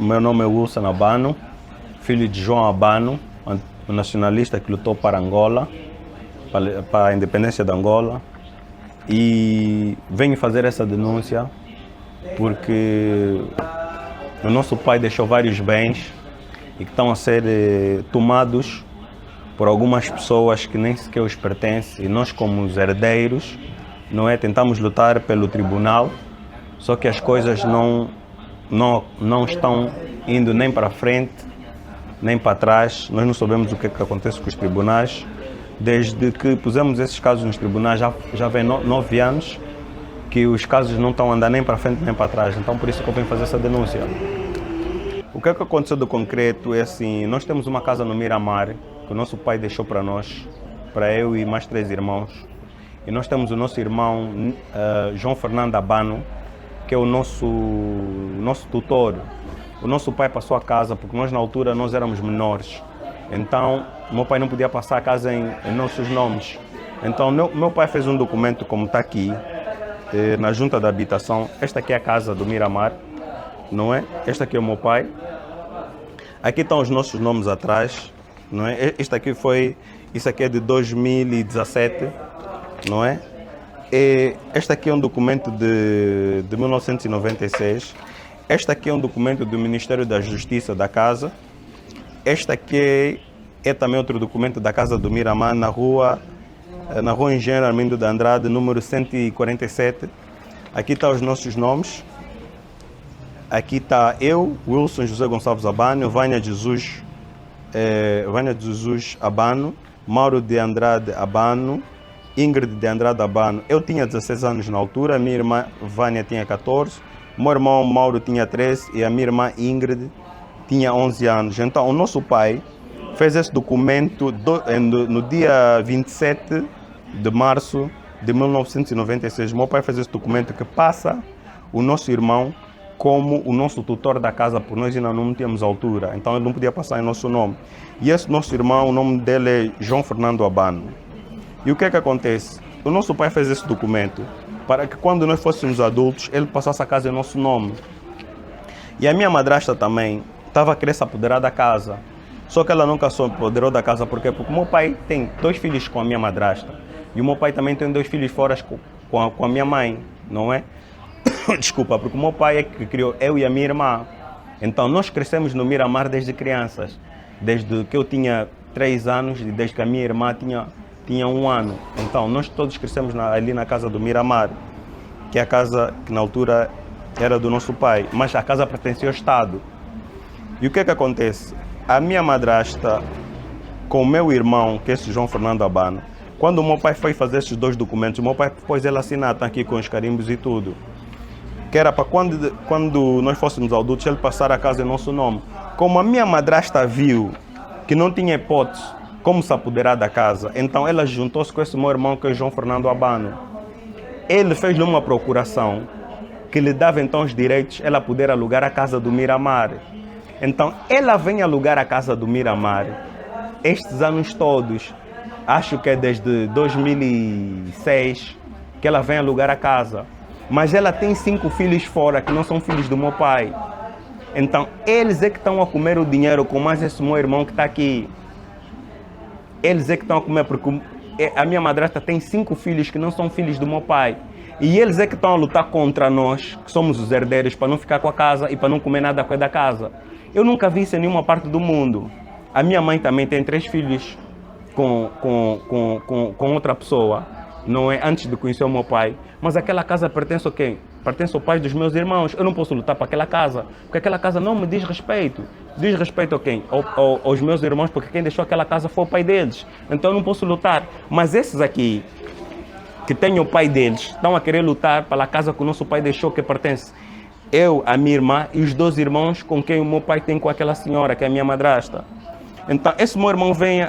meu nome é Wilson Abano, filho de João Abano, um nacionalista que lutou para Angola, para a independência de Angola. E venho fazer essa denúncia porque o nosso pai deixou vários bens e que estão a ser tomados por algumas pessoas que nem sequer os pertencem. E nós, como os herdeiros, não é, tentamos lutar pelo tribunal, só que as coisas não estão indo nem para frente, nem para trás. Nós não sabemos o que é que acontece com os tribunais. Desde que pusemos esses casos nos tribunais, já vem 9 anos que os casos não estão a andar nem para frente nem para trás. Então, por isso que eu venho fazer essa denúncia. O que é que aconteceu do concreto é assim: nós temos uma casa no Miramar, que o nosso pai deixou para nós, para eu e mais 3 irmãos. E nós temos o nosso irmão João Fernando Abano, que é o nosso tutor. O nosso pai passou a casa, porque nós na altura nós éramos menores. Então, meu pai não podia passar a casa em nossos nomes. Então, meu pai fez um documento como está aqui, na junta da habitação. Esta aqui é a casa do Miramar, não é? Este aqui é o meu pai. Aqui estão os nossos nomes atrás, não é? Isso aqui é de 2017, não é? E este aqui é um documento de 1996. Este aqui é um documento do Ministério da Justiça da casa. Este aqui é também outro documento da casa do Miramar, na rua Engenheiro Armindo de Andrade, número 147. Aqui estão os nossos nomes. Aqui está eu, Wilson José Gonçalves Abano, Vânia Jesus Abano, Mauro de Andrade Abano, Ingrid de Andrade Abano. Eu tinha 16 anos na altura, minha irmã Vânia tinha 14, meu irmão Mauro tinha 13 e a minha irmã Ingrid tinha 11 anos. Então, o nosso pai fez esse documento no dia 27 de março de 1996. Meu pai fez esse documento que passa o nosso irmão como o nosso tutor da casa, porque nós ainda não tínhamos altura. Então, ele não podia passar em nosso nome. E esse nosso irmão, o nome dele é João Fernando Abano. E o que é que acontece? O nosso pai fez esse documento para que quando nós fôssemos adultos, ele passasse a casa em nosso nome. E a minha madrasta também estava a querer se apoderar da casa. Só que ela nunca se apoderou da casa. Por quê? Porque o meu pai tem 2 filhos com a minha madrasta. E o meu pai também tem 2 filhos fora com a minha mãe, não é? Desculpa, porque o meu pai é que criou eu e a minha irmã. Então nós crescemos no Miramar desde crianças. Desde que eu tinha 3 anos e desde que a minha irmã tinha 1 ano. Então nós todos crescemos ali na casa do Miramar, que é a casa que na altura era do nosso pai. Mas a casa pertencia ao Estado. E o que é que acontece? A minha madrasta, com o meu irmão, que é esse João Fernando Abano, quando o meu pai foi fazer esses 2 documentos, o meu pai pôs ele assinar, tá aqui com os carimbos e tudo. Que era para quando nós fôssemos adultos, ele passar a casa em nosso nome. Como a minha madrasta viu que não tinha hipótese como se apoderar da casa, então ela juntou-se com esse meu irmão, que é o João Fernando Abano. Ele fez-lhe uma procuração que lhe dava então os direitos ela poder alugar a casa do Miramar. Então, ela vem alugar a casa do Miramar estes anos todos. Acho que é desde 2006 que ela vem alugar a casa. Mas ela tem 5 filhos fora que não são filhos do meu pai. Então, eles é que estão a comer o dinheiro com mais esse meu irmão que está aqui. Eles é que estão a comer, porque a minha madrasta tem 5 filhos que não são filhos do meu pai. E eles é que estão a lutar contra nós, que somos os herdeiros, para não ficar com a casa e para não comer nada da casa. Eu nunca vi isso em nenhuma parte do mundo. A minha mãe também tem 3 filhos com outra pessoa, não é? Antes de conhecer o meu pai. Mas aquela casa pertence a quem? Pertence ao pai dos meus irmãos. Eu não posso lutar para aquela casa, porque aquela casa não me diz respeito. Diz respeito a quem? Aos meus irmãos, porque quem deixou aquela casa foi o pai deles. Então eu não posso lutar. Mas esses aqui, que têm o pai deles, estão a querer lutar pela casa que o nosso pai deixou, que pertence eu, a minha irmã e os 2 irmãos com quem o meu pai tem com aquela senhora, que é a minha madrasta. Então, esse meu irmão vem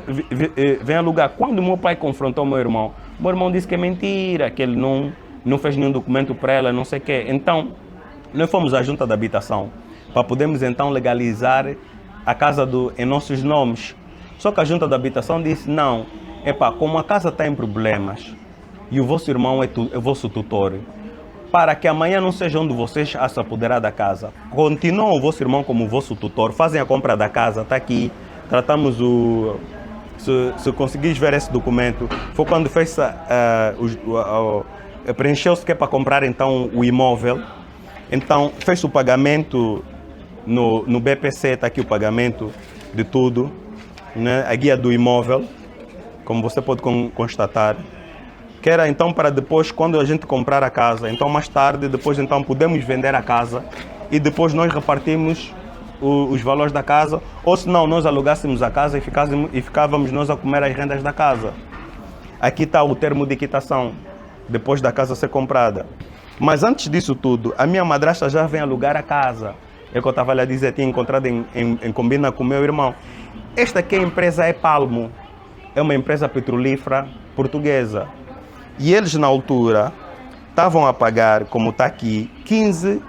alugar. Quando o meu pai confrontou o meu irmão disse que é mentira, que ele não fez nenhum documento para ela, não sei o quê. Então, nós fomos à junta de habitação para podermos então legalizar a casa em nossos nomes. Só que a junta de habitação disse, não, como a casa está em problemas e o vosso irmão é o vosso tutor, para que amanhã não seja um de vocês a se apoderar da casa. Continuam o vosso irmão como o vosso tutor, fazem a compra da casa, está aqui, tratamos o... Se conseguires ver esse documento, foi quando fez preencheu-se que é para comprar então o imóvel, então fez o pagamento no BPC, está aqui o pagamento de tudo, né? A guia do imóvel, como você pode constatar, que era então para depois, quando a gente comprar a casa, então mais tarde, depois então podemos vender a casa e depois nós repartimos os valores da casa, ou se não, nós alugássemos a casa e ficávamos nós a comer as rendas da casa. Aqui está o termo de quitação, depois da casa ser comprada. Mas antes disso tudo, a minha madrasta já vem alugar a casa. É o que eu estava a dizer, tinha encontrado em combina com o meu irmão. Esta aqui a empresa é Palmo, é uma empresa petrolífera portuguesa. E eles na altura estavam a pagar, como está aqui, 15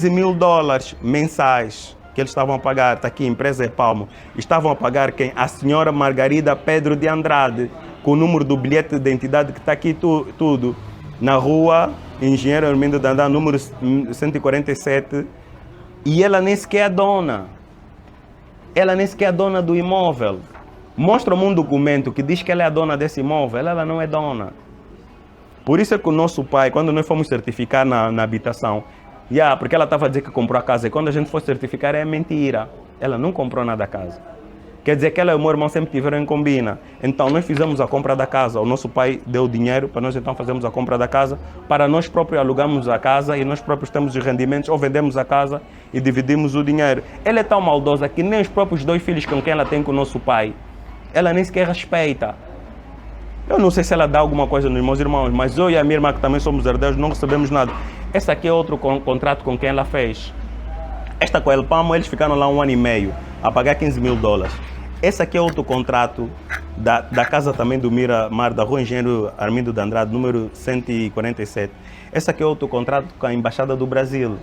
mil dólares mensais que eles estavam a pagar. Está aqui, a empresa é Palmo. Estavam a pagar quem? A senhora Margarida Pedro de Andrade, com o número do bilhete de identidade que está aqui tudo. Na rua Engenheiro Armindo de Andrade, número 147. E ela nem sequer é dona. Ela nem sequer é dona do imóvel. Mostra-me um documento que diz que ela é a dona desse imóvel. Ela não é dona. Por isso é que o nosso pai, quando nós fomos certificar na habitação, porque ela estava a dizer que comprou a casa, e quando a gente foi certificar é mentira. Ela não comprou nada da casa. Quer dizer que ela e o meu irmão sempre tiveram em combina. Então nós fizemos a compra da casa. O nosso pai deu dinheiro para nós então fazermos a compra da casa, para nós próprios alugarmos a casa e nós próprios temos os rendimentos, ou vendemos a casa e dividimos o dinheiro. Ela é tão maldosa que nem os próprios 2 filhos com quem ela tem com o nosso pai, ela nem sequer respeita. Eu não sei se ela dá alguma coisa nos meus irmãos, mas eu e a minha irmã, que também somos herdeiros, não recebemos nada. Esse aqui é outro contrato com quem ela fez. Esta com a El Palmo, eles ficaram lá 1 ano e meio a pagar 15 mil dólares. Esse aqui é outro contrato da casa também do Miramar, da rua Engenheiro Armindo de Andrade, número 147. Esse aqui é outro contrato com a Embaixada do Brasil.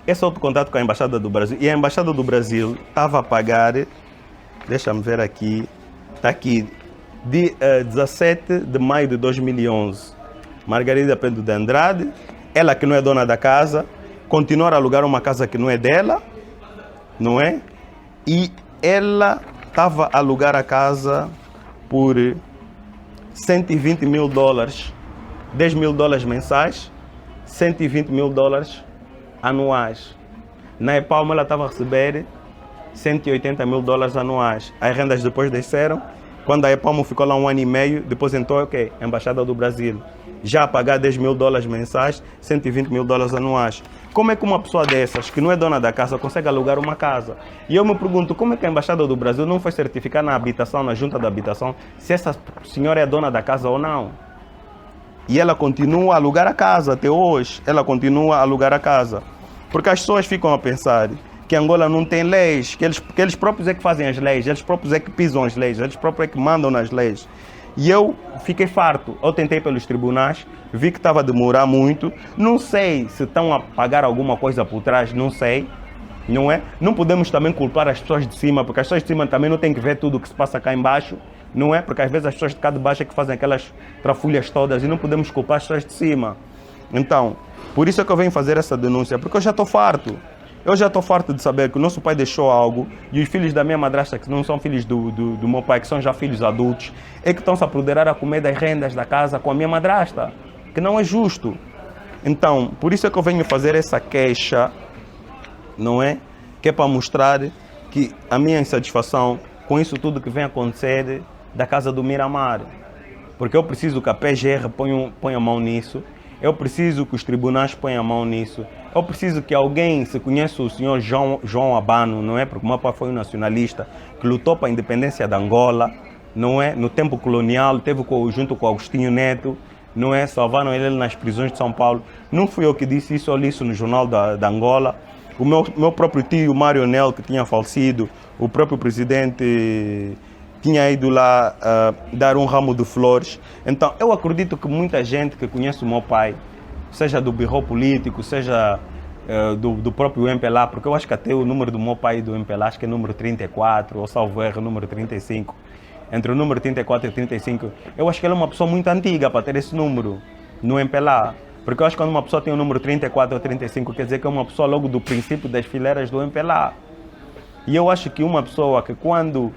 Esse é outro contrato com a Embaixada do Brasil. E a Embaixada do Brasil estava a pagar, deixa-me ver aqui, está aqui, de 17 de maio de 2011. Margarida Pedro de Andrade, ela que não é dona da casa, continuar a alugar uma casa que não é dela, não é? E ela estava a alugar a casa por 120 mil dólares, 10 mil dólares mensais, 120 mil dólares anuais. Na EPALM ela estava a receber 180 mil dólares anuais. As rendas depois desceram. Quando a EPALM ficou lá 1 ano e meio, depois entrou a Embaixada do Brasil. Já a pagar 10 mil dólares mensais, 120 mil dólares anuais. Como é que uma pessoa dessas, que não é dona da casa, consegue alugar uma casa? E eu me pergunto, como é que a Embaixada do Brasil não foi certificar na habitação, na junta da habitação, se essa senhora é dona da casa ou não? E ela continua a alugar a casa até hoje. Ela continua a alugar a casa. Porque as pessoas ficam a pensar que Angola não tem leis, que eles próprios é que fazem as leis, eles próprios é que pisam as leis, eles próprios é que mandam nas leis. E eu fiquei farto. Eu tentei pelos tribunais, vi que estava a demorar muito. Não sei se estão a pagar alguma coisa por trás, não sei. Não é? Não podemos também culpar as pessoas de cima, porque as pessoas de cima também não têm que ver tudo o que se passa cá embaixo, não é? Porque às vezes as pessoas de cá de baixo é que fazem aquelas trafulhas todas e não podemos culpar as pessoas de cima. Então, por isso é que eu venho fazer essa denúncia, porque eu já estou farto. Eu já estou farto de saber que o nosso pai deixou algo e os filhos da minha madrasta, que não são filhos do meu pai, que são já filhos adultos, é que estão-se a apoderar a comer das rendas da casa com a minha madrasta, que não é justo. Então, por isso é que eu venho fazer essa queixa, não é? Que é para mostrar que a minha insatisfação com isso tudo que vem acontecer da casa do Miramar. Porque eu preciso que a PGR ponha a mão nisso. Eu preciso que os tribunais ponham a mão nisso. Eu preciso que alguém, se conhece o senhor João Abano, não é? Porque o meu pai foi um nacionalista que lutou para a independência da Angola, não é? No tempo colonial, teve junto com Agostinho Neto, não é? Salvaram ele nas prisões de São Paulo. Não fui eu que disse isso, eu li isso no jornal da Angola. O meu próprio tio, Mário Nel, que tinha falecido, o próprio presidente tinha ido lá dar um ramo de flores. Então, eu acredito que muita gente que conhece o meu pai, seja do birro político, seja do próprio MPLA, porque eu acho que até o número do meu pai e do MPLA, acho que é número 34, ou salvo erro, número 35. Entre o número 34 e 35, eu acho que ele é uma pessoa muito antiga para ter esse número. no MPLA. Porque eu acho que quando uma pessoa tem o número 34 ou 35, quer dizer que é uma pessoa logo do princípio das fileiras do MPLA. E eu acho que uma pessoa que quando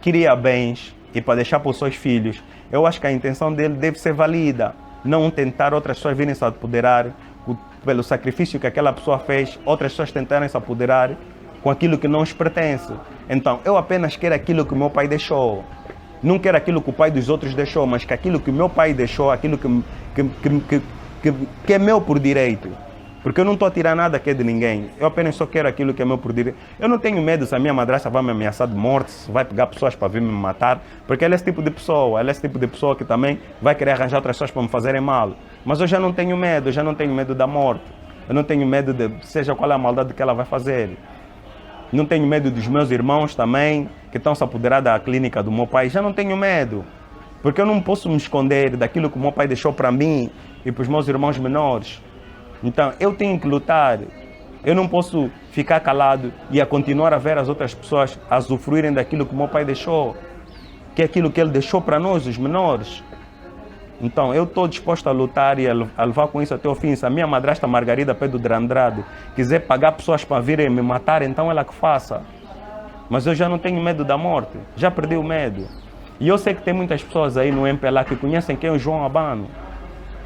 cria bens e para deixar para os seus filhos, eu acho que a intenção dele deve ser válida. Não tentar outras pessoas virem se apoderar pelo sacrifício que aquela pessoa fez, outras pessoas tentarem se apoderar com aquilo que não lhes pertence. Então, eu apenas quero aquilo que o meu pai deixou. Não quero aquilo que o pai dos outros deixou, mas que aquilo que o meu pai deixou, aquilo que é meu por direito. Porque eu não estou a tirar nada que é de ninguém. Eu apenas só quero aquilo que é meu por direito. Eu não tenho medo se a minha madrasta vai me ameaçar de morte, se vai pegar pessoas para vir me matar, porque ela é esse tipo de pessoa. Ela é esse tipo de pessoa que também vai querer arranjar outras pessoas para me fazerem mal. Mas eu já não tenho medo, eu já não tenho medo da morte. Eu não tenho medo de seja qual é a maldade que ela vai fazer. Não tenho medo dos meus irmãos também, que estão se apoderar da clínica do meu pai. Já não tenho medo. Porque eu não posso me esconder daquilo que o meu pai deixou para mim e para os meus irmãos menores. Então, eu tenho que lutar. Eu não posso ficar calado e a continuar a ver as outras pessoas a usufruírem daquilo que o meu pai deixou, que é aquilo que ele deixou para nós, os menores. Então, eu estou disposto a lutar e a levar com isso até o fim. Se a minha madrasta Margarida Pedro de Andrade quiser pagar pessoas para virem me matar, então ela que faça. Mas eu já não tenho medo da morte. Já perdi o medo. E eu sei que tem muitas pessoas aí no MPLA que conhecem quem é o João Abano.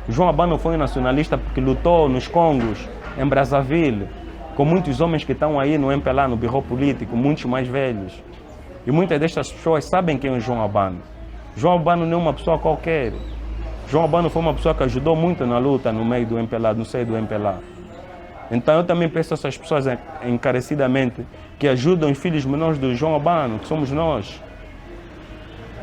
O João Abano foi um nacionalista porque lutou nos Congos, em Brazzaville, com muitos homens que estão aí no MPLA, no birro político, muitos mais velhos. E muitas destas pessoas sabem quem é o João Abano. João Abano não é uma pessoa qualquer. João Abano foi uma pessoa que ajudou muito na luta no meio do MPLA, no seio do MPLA. Então eu também peço a essas pessoas encarecidamente que ajudem os filhos menores do João Abano, que somos nós.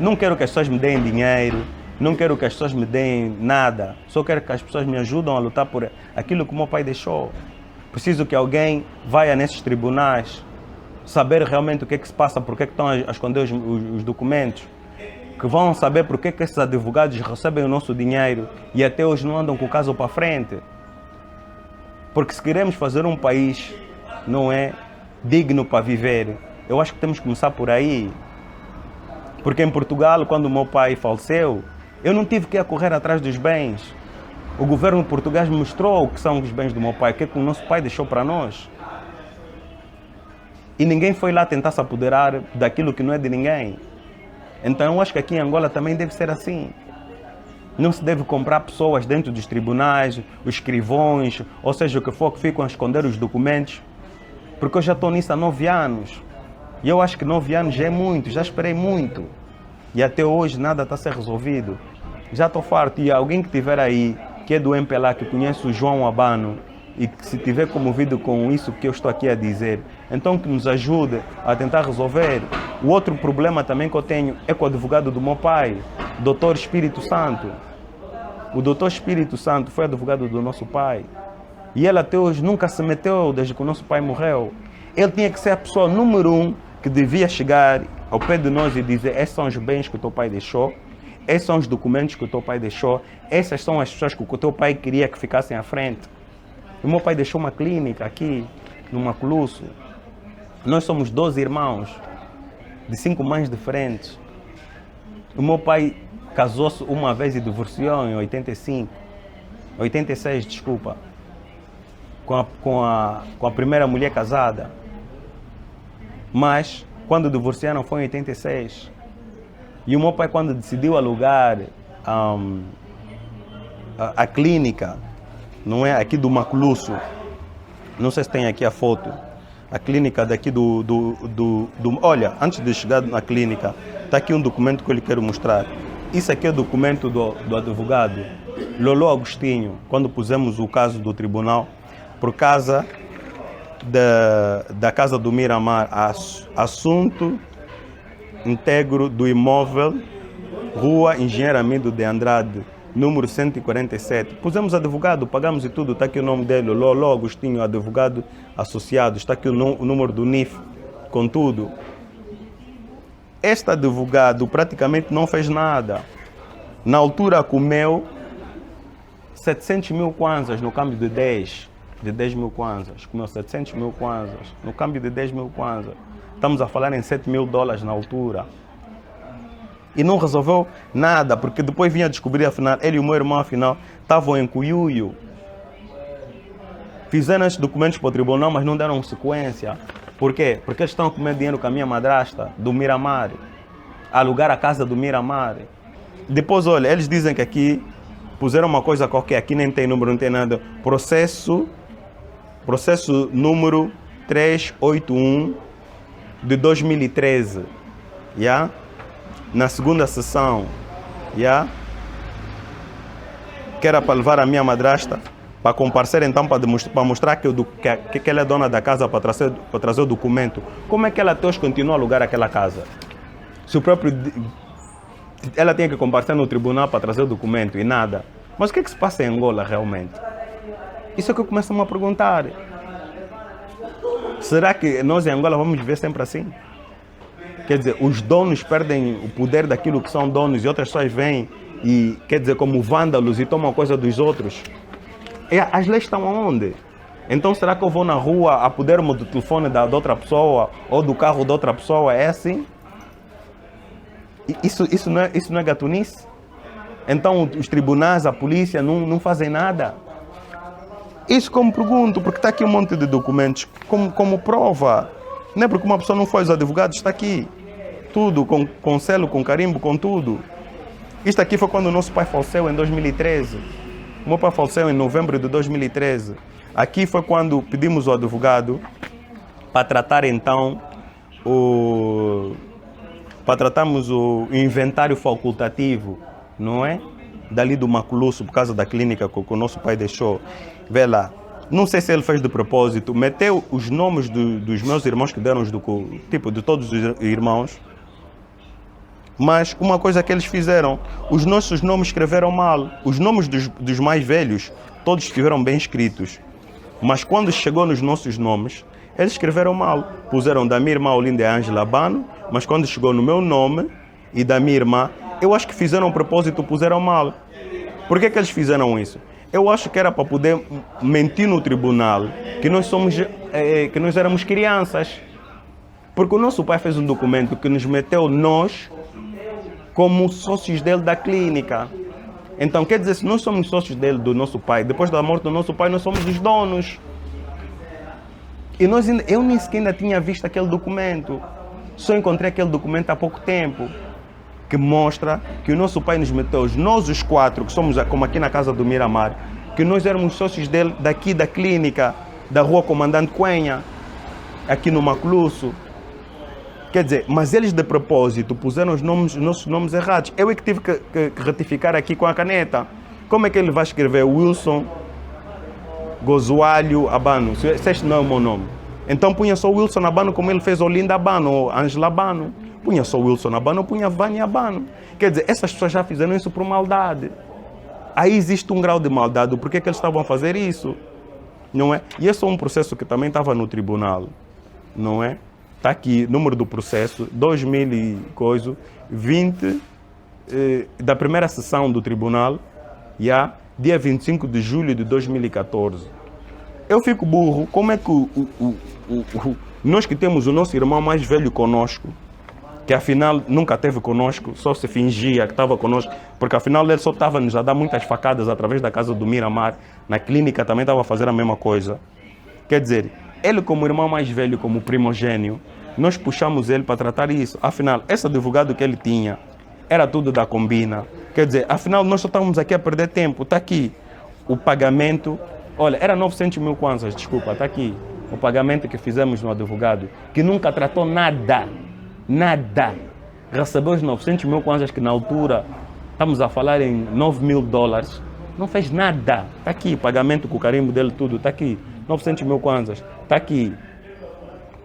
Não quero que as pessoas me deem dinheiro, não quero que as pessoas me deem nada. Só quero que as pessoas me ajudem a lutar por aquilo que o meu pai deixou. Preciso que alguém vá nesses tribunais, saber realmente o que é que se passa, por que estão a esconder os documentos. Que vão saber por que esses advogados recebem o nosso dinheiro e até hoje não andam com o caso para frente. Porque se queremos fazer um país, não é, digno para viver, eu acho que temos que começar por aí. Porque em Portugal, quando o meu pai faleceu, eu não tive que ir correr atrás dos bens. O governo português mostrou o que são os bens do meu pai, o que o nosso pai deixou para nós. E ninguém foi lá tentar se apoderar daquilo que não é de ninguém. Então eu acho que aqui em Angola também deve ser assim. Não se deve comprar pessoas dentro dos tribunais, os escrivões, ou seja, o que for, que ficam a esconder os documentos. Porque eu já estou nisso há 9 anos. E eu acho que 9 anos já é muito, já esperei muito. E até hoje nada está a ser resolvido. Já estou farto. E alguém que estiver aí, que é do MPLA, que conhece o João Abano, e que se tiver comovido com isso que eu estou aqui a dizer, então que nos ajude a tentar resolver. O outro problema também que eu tenho é com o advogado do meu pai, Dr. Espírito Santo. O Dr. Espírito Santo foi advogado do nosso pai. E ele até hoje nunca se meteu desde que o nosso pai morreu. Ele tinha que ser a pessoa número 1 que devia chegar ao pé de nós e dizer: esses são os bens que o teu pai deixou, esses são os documentos que o teu pai deixou, essas são as pessoas que o teu pai queria que ficassem à frente. O meu pai deixou uma clínica aqui, no Maculusso. Nós somos 12 irmãos, de 5 mães diferentes. O meu pai casou-se uma vez e divorciou em 86, desculpa, com a primeira mulher casada. Mas, quando divorciaram, foi em 86. E o meu pai, quando decidiu alugar a clínica, não é aqui do Maculusso, não sei se tem aqui a foto, a clínica daqui olha, antes de chegar na clínica, está aqui um documento que eu lhe quero mostrar. Isso aqui é o documento do advogado Lolo Agostinho, quando pusemos o caso do tribunal, por causa da Casa do Miramar, assunto íntegro do imóvel, Rua Engenheiro Amido de Andrade, número 147. Pusemos advogado, pagamos e tudo, está aqui o nome dele, Lolo Agostinho, advogado associado, está aqui o número do NIF, com tudo. Este advogado praticamente não fez nada. Na altura comeu 700 mil kwanzas no câmbio de 10 mil kwanzas. Comeu 700 mil kwanzas no câmbio de 10 mil kwanzas. Estamos a falar em $7 mil na altura. E não resolveu nada, porque depois vinha descobrir, afinal, ele e o meu irmão, afinal, estavam em Cuiuio. Fizeram esses documentos para o tribunal, mas não deram sequência. Por quê? Porque eles estão comendo dinheiro com a minha madrasta, do Miramar. Alugar a casa do Miramar. Depois, olha, eles dizem que aqui puseram uma coisa qualquer, aqui nem tem número, não tem nada. Processo número 381 de 2013. Yeah? Na segunda sessão, yeah? Que era para levar a minha madrasta para comparecer, então, para mostrar que ela é dona da casa, para trazer o documento. Como é que ela até hoje continua a alugar aquela casa? Se o próprio... Ela tinha que comparecer no tribunal para trazer o documento e nada. Mas o que é que se passa em Angola realmente? Isso é que eu começo a me perguntar. Será que nós em Angola vamos viver sempre assim? Quer dizer, os donos perdem o poder daquilo que são donos e outras pessoas vêm e, quer dizer, como vândalos e tomam coisa dos outros. E as leis estão aonde? Então será que eu vou na rua, apodero-me do telefone da outra pessoa ou do carro da outra pessoa? É assim? Isso não é gatunice? Então os tribunais, a polícia não fazem nada? Isso como pergunto, porque está aqui um monte de documentos como prova. Não é porque uma pessoa não foi aos advogados, está aqui. Tudo, com selo, com carimbo, com tudo. Isto aqui foi quando o nosso pai faleceu em 2013. O meu pai faleceu em novembro de 2013. Aqui foi quando pedimos ao advogado para tratar então para tratarmos o inventário facultativo, não é? Dali do Maculusso, por causa da clínica que o nosso pai deixou. Vê lá. Não sei se ele fez de propósito, meteu os nomes dos meus irmãos que deram tipo de todos os irmãos, mas uma coisa que eles fizeram, os nossos nomes escreveram mal, os nomes dos mais velhos, todos estiveram bem escritos, mas quando chegou nos nossos nomes, eles escreveram mal, puseram da minha irmã Olinda e Ângela Abano, mas quando chegou no meu nome e da minha irmã, eu acho que fizeram propósito, puseram mal. Por que eles fizeram isso? Eu acho que era para poder mentir no tribunal que nós éramos crianças. Porque o nosso pai fez um documento que nos meteu nós como sócios dele da clínica. Então, quer dizer, se nós somos sócios dele, do nosso pai, depois da morte do nosso pai, nós somos os donos. E eu nem sequer ainda tinha visto aquele documento. Só encontrei aquele documento há pouco tempo. Que mostra que o nosso pai nos meteu, nós os quatro, que somos como aqui na casa do Miramar, que nós éramos sócios dele daqui da clínica, da rua Comandante Cunha, aqui no Maculusso. Quer dizer, mas eles de propósito puseram os nossos nomes errados. Eu é que tive que retificar aqui com a caneta. Como é que ele vai escrever Wilson Gozualho Abano, se este não é o meu nome? Então punha só Wilson Abano como ele fez Olinda Abano ou Ângela Abano. Punha só Wilson Abano, punha Vânia Abano. Quer dizer, essas pessoas já fizeram isso por maldade. Aí existe um grau de maldade. Por que eles estavam a fazer isso? Não é? E esse é um processo que também estava no tribunal. Não é? Está aqui, número do processo, 2020, da primeira sessão do tribunal, dia 25 de julho de 2014. Eu fico burro. Como é que nós que temos o nosso irmão mais velho conosco, que afinal nunca esteve conosco, só se fingia que estava conosco, porque afinal ele só estava nos a dar muitas facadas através da casa do Miramar, na clínica também estava a fazer a mesma coisa. Quer dizer, ele como irmão mais velho, como primogênio, nós puxamos ele para tratar isso. Afinal, esse advogado que ele tinha, era tudo da Combina. Quer dizer, afinal nós só estávamos aqui a perder tempo. Está aqui o pagamento, olha, era 900 mil kwanzas, desculpa, está aqui o pagamento que fizemos no advogado, que nunca tratou nada. Nada. Recebeu os 900 mil kwanzas que na altura estamos a falar em 9 mil dólares. Não fez nada. Está aqui, pagamento com o carimbo dele, tudo. Está aqui, 900 mil kwanzas. Está aqui.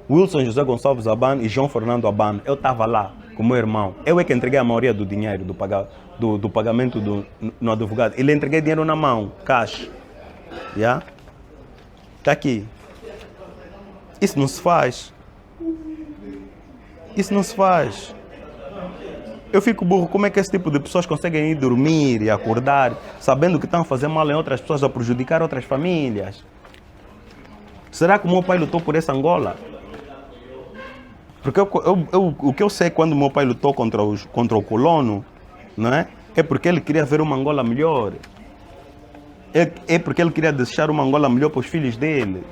Wilson José Gonçalves Abano e João Fernando Abano. Eu estava lá com o meu irmão. Eu é que entreguei a maioria do dinheiro do pagamento no advogado. Ele entreguei dinheiro na mão, cash. Yeah? Está aqui. Isso não se faz. Isso não se faz. Eu fico burro, como é que esse tipo de pessoas conseguem ir dormir e acordar sabendo que estão a fazer mal em outras pessoas, a prejudicar outras famílias? Será que o meu pai lutou por essa Angola? Porque o que eu sei quando meu pai lutou contra o colono, não é? É porque ele queria ver uma Angola melhor. É porque ele queria deixar uma Angola melhor para os filhos dele.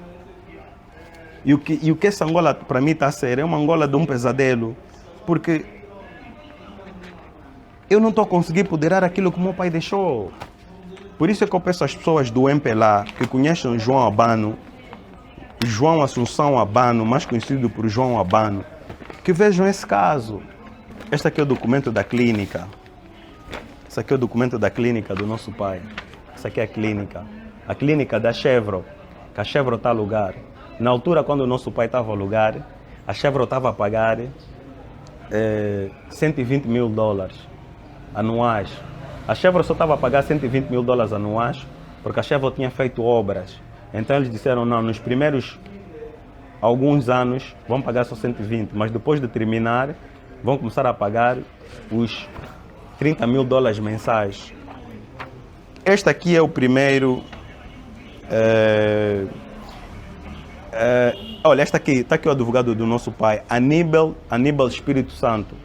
E o que essa Angola para mim está a ser é uma Angola de um pesadelo. Porque eu não estou a conseguir apoderar aquilo que meu pai deixou. Por isso é que eu peço às pessoas do MPLA que conhecem o João Abano, João Assunção Abano, mais conhecido por João Abano, que vejam esse caso. Este aqui é o documento da clínica. Esse aqui é o documento da clínica do nosso pai. Essa aqui é a clínica da Chevron, que a Chevron está a alugar. Na altura, quando o nosso pai estava a alugar, a Chevron estava a pagar 120 mil dólares anuais. A Chevron só estava a pagar 120 mil dólares anuais porque a Chevron tinha feito obras. Então eles disseram, não, nos primeiros alguns anos vão pagar só 120, mas depois de terminar vão começar a pagar os 30 mil dólares mensais. Este aqui é o primeiro... olha, está aqui o advogado do nosso pai, Aníbal Espírito Santo.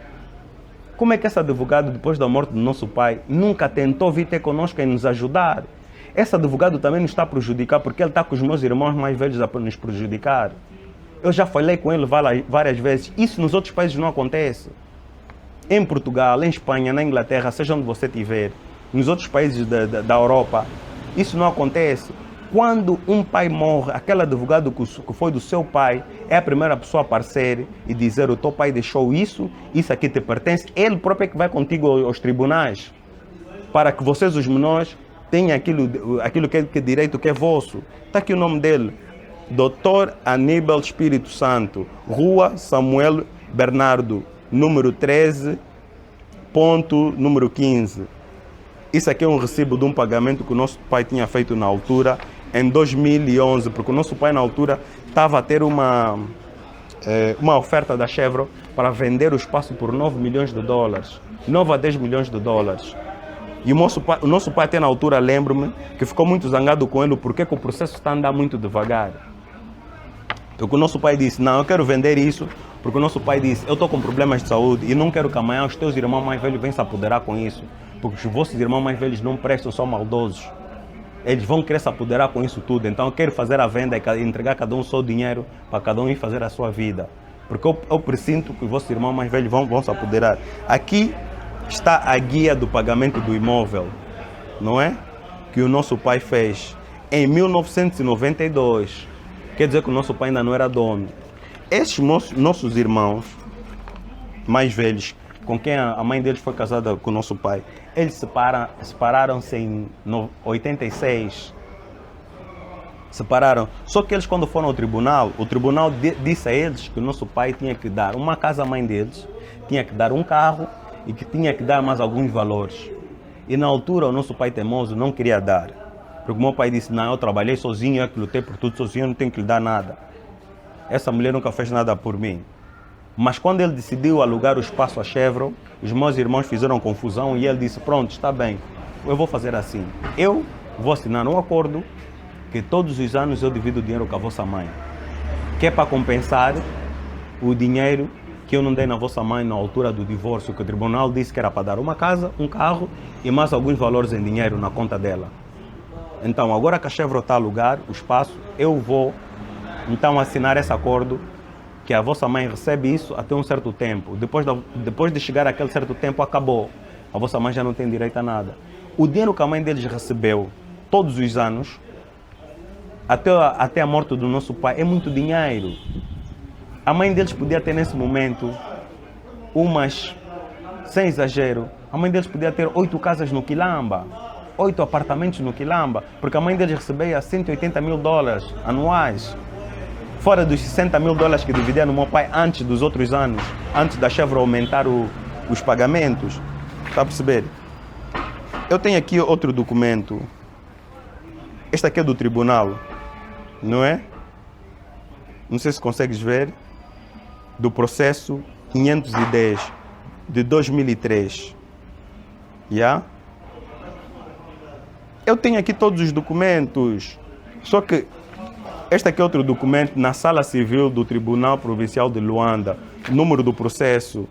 Como é que esse advogado, depois da morte do nosso pai, nunca tentou vir ter conosco e nos ajudar? Esse advogado também nos está a prejudicar porque ele está com os meus irmãos mais velhos a nos prejudicar. Eu já falei com ele várias vezes. Isso nos outros países não acontece. Em Portugal, em Espanha, na Inglaterra, seja onde você estiver, nos outros países da Europa, isso não acontece. Quando um pai morre, aquele advogado que foi do seu pai é a primeira pessoa a aparecer e dizer: o teu pai deixou isso aqui te pertence. Ele próprio é que vai contigo aos tribunais para que vocês, os menores, tenham aquilo que é direito que é vosso. Está aqui o nome dele: Dr. Aníbal Espírito Santo, Rua Samuel Bernardo, número 13, ponto número 15. Isso aqui é um recibo de um pagamento que o nosso pai tinha feito na altura, em 2011, porque o nosso pai na altura estava a ter uma oferta da Chevron para vender o espaço por 9 milhões de dólares, 9 a 10 milhões de dólares. E o nosso pai até na altura, lembro-me, que ficou muito zangado com ele porque o processo está a andar muito devagar. Porque o nosso pai disse: não, eu quero vender isso, porque o nosso pai disse: eu estou com problemas de saúde e não quero que amanhã os teus irmãos mais velhos venham se apoderar com isso, porque os vossos irmãos mais velhos não prestam, são maldosos. Eles vão querer se apoderar com isso tudo. Então eu quero fazer a venda e entregar a cada um o seu dinheiro para cada um ir fazer a sua vida. Porque eu presinto que os vossos irmãos mais velhos vão se apoderar. Aqui está a guia do pagamento do imóvel, não é? Que o nosso pai fez em 1992. Quer dizer que o nosso pai ainda não era dono. Esses nossos irmãos mais velhos, com quem a mãe deles foi casada com o nosso pai, eles separaram-se em 86. Separaram. Só que eles, quando foram ao tribunal, o tribunal disse a eles que o nosso pai tinha que dar uma casa à mãe deles, tinha que dar um carro e que tinha que dar mais alguns valores. E na altura o nosso pai teimoso não queria dar. Porque o meu pai disse: não, eu trabalhei sozinho, eu que lutei por tudo sozinho, eu não tenho que lhe dar nada. Essa mulher nunca fez nada por mim. Mas quando ele decidiu alugar o espaço à Chevron, os meus irmãos fizeram confusão e ele disse: pronto, está bem, eu vou fazer assim. Eu vou assinar um acordo que todos os anos eu divido o dinheiro com a vossa mãe. Que é para compensar o dinheiro que eu não dei na vossa mãe na altura do divórcio, que o tribunal disse que era para dar uma casa, um carro e mais alguns valores em dinheiro na conta dela. Então, agora que a Chevron está a alugar o espaço, eu vou então assinar esse acordo que a vossa mãe recebe isso até um certo tempo. Depois de chegar àquele certo tempo, acabou. A vossa mãe já não tem direito a nada. O dinheiro que a mãe deles recebeu todos os anos, até a morte do nosso pai, é muito dinheiro. A mãe deles podia ter nesse momento sem exagero, a mãe deles podia ter 8 casas no Quilamba, 8 apartamentos no Quilamba, porque a mãe deles recebia 180 mil dólares anuais. Fora dos 60 mil dólares que dividia no meu pai antes dos outros anos, antes da Chevron aumentar os pagamentos. Está a perceber? Eu tenho aqui outro documento. Este aqui é do tribunal, não é? Não sei se consegues ver. Do processo 510 de 2003. Yeah? Eu tenho aqui todos os documentos. Só que Este aqui é outro documento na Sala Civil do Tribunal Provincial de Luanda, número do processo